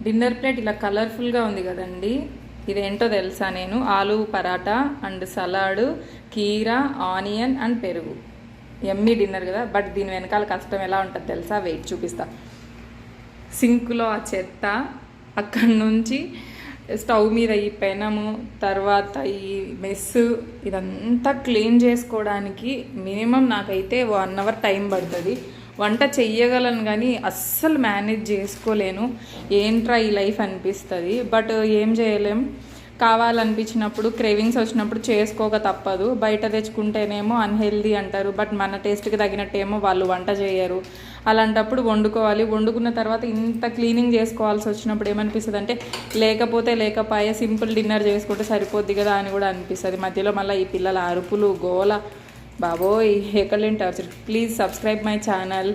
Dinner plate ఇలా కలర్ఫుల్గా ఉంది కదండి. ఇదేంటో తెలుసా? నేను ఆలూ పరాటా అండ్ సలాడ్, కీరా, ఆనియన్ అండ్ పెరుగు. ఎమ్మీ డిన్నర్ కదా. బట్ దీని వెనకాల కష్టం ఎలా ఉంటుంది తెలుసా? వెయిట్ చూపిస్తా. సింక్లో ఆ చెత్త, అక్కడి నుంచి స్టవ్ మీద ఈ పెనము, తర్వాత ఈ మెస్, ఇదంతా క్లీన్ చేసుకోవడానికి మినిమం నాకైతే 1 అవర్ టైం పడుతుంది. వంట చెయ్యగలను కానీ అస్సలు మేనేజ్ చేసుకోలేను. ఏంట్రా ఈ లైఫ్ అనిపిస్తుంది. బట్ ఏం చేయలేం, కావాలనిపించినప్పుడు క్రేవింగ్స్ వచ్చినప్పుడు చేసుకోక తప్పదు. బయట తెచ్చుకుంటేనేమో అన్హెల్దీ అంటారు, బట్ మన టేస్ట్కి తగినట్టేమో వాళ్ళు వంట చేయరు. అలాంటప్పుడు వండుకోవాలి. వండుకున్న తర్వాత ఇంత క్లీనింగ్ చేసుకోవాల్సి వచ్చినప్పుడు ఏమనిపిస్తుంది అంటే లేకపోతే లేకపోయే సింపుల్ డిన్నర్ చేసుకుంటే సరిపోద్ది కదా అని కూడా అనిపిస్తుంది. మధ్యలో మళ్ళీ ఈ పిల్లల అరుపులు, గోల, బాబోయ్ ఎక్కడలేని torture. Please subscribe my channel.